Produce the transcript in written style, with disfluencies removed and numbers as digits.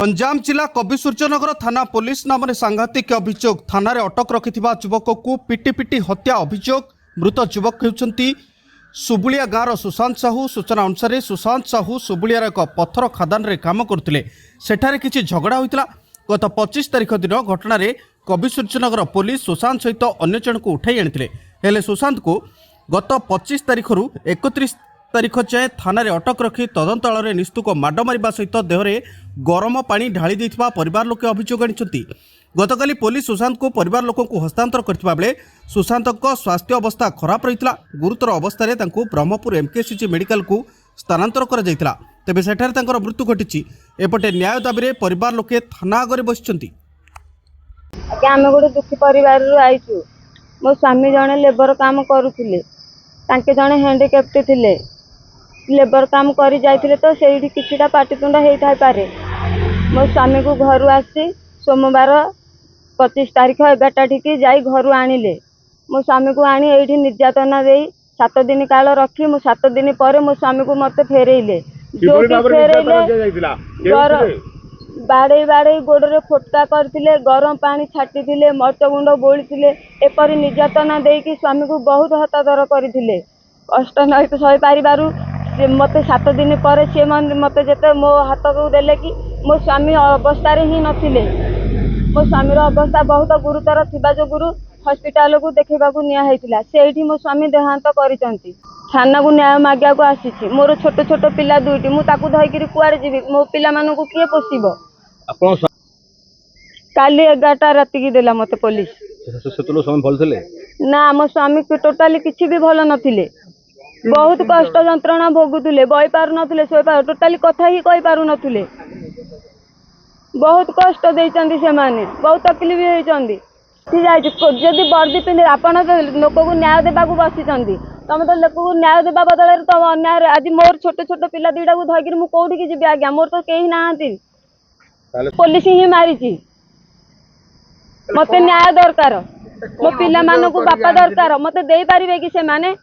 गंजाम जिला कविसूर्यनगर थाना पुलिस नाम सांघातिक अभियोग थाना अटक रखिथिबा युवक को पिटी पिटी हत्या अभियोग। मृत युवक होउछंती सुबुलिया गाँवर सुशांत साहू। सूचना अनुसार सुशांत साहू सुबुलियार एक पत्थर खादान रे काम करथिले। सेठारे किछि झगड़ा होइतला। गत 25 तारिख दिन घटना कविसूर्यनगर पुलिस सुशांत सहित अन्य जन को उठाई आनिथिले। हेले सुशांत को गत 25 तारिख रु 31 तारिख जाए थाना अटक रखी तदंत आଳରେ निस्तुक माड मारिबा सहित देहरे गरम पानी ढाली देथिबा परिवार लोके अभियोग आनिछंती। गतकाली पुलिस सुशांत को परिवार लोक को हस्तांतर करथिबा बेले सुशांत स्वास्थ्य अवस्था खराब रहितला। गुरुतर अवस्था तांको ब्रह्मपुर एमकेसीजी मेडिकल को स्थानांतर करा जायतिला। तेबे सेठारे तांकर मृत्यु घटिछि। एपटे न्याय दाबी परिवार लोके थाना आगे बसिछंती। आमे गोटे दुखी परिवार रु आइछु। मो स्वामी जने लेबर काम करूथिले। तांके जने हैंडिकैप्ट थिले। लेबर काम करी जाइथिले तो सेठी किछिटा पाटितुंडा हेइ थाइ पारे। मो स्वामी को घर आसी सोमवार 25 तारिख 11टा ठिकी जाई घर आनिले। मो स्वामी को आनी एठी निर्यातना देई 7 दिन काल रखी मो 7 दिन पर मो स्वामी को मते फेरेइले। जो कि फेरेइले बाड़े बाड़े गोड़े फोटका करथिले, गरम पानी छाटिथिले, मरच गुंड बोलिथिले। एपरि निर्यातना देई स्वामी को बहुत हतादर करथिले। कष्ट नहीं तो सही पारिबारु मत 7 दिन पर सी मत जिते मो हाथ को देले कि मो स्वामी अवस्था ही नथिले। मो स्वामी अवस्था बहुत गुरुतर थिबा जो गुरु हॉस्पिटल को देखा निया से मो स्वामी देहांत करिसंती। थाना को न्याय मागिया को आसी। मोर छोट छोट पिला दुईटी मु ताकू धइकरी कुआरे जीवी। मो पिला मानू को किए पोषिबो। काली 11टा राति की देला मते पुलिस। सेतलो समय भल थिले ना मो स्वामी को टोटाली किछि भी भल नथिले। बहुत कष्ट जंत्रणा भोगुले। बई पारु नथिले, सोई पारु टोटाली कथा ही कहि पारु नथिले। बहुत कष्ट देइचंदी से माने, बहुत तकलीफ होइचंदी। जदि वर्दी पिंधे आपण लोक को न्याय देबा को बसिचंदी। तमे तो लोक को न्याय देबा बदले तो अन्याय आज मोर छोट छोट पिला दुईटा को धइकरी मु कोठी की जिबि आज्ञा। मोर तो केही नाहंती। पुलिस ही मारिची। मते न्याय दरकार। मो पिला मानो को बापा दरकार। मते देई पारिबे कि से माने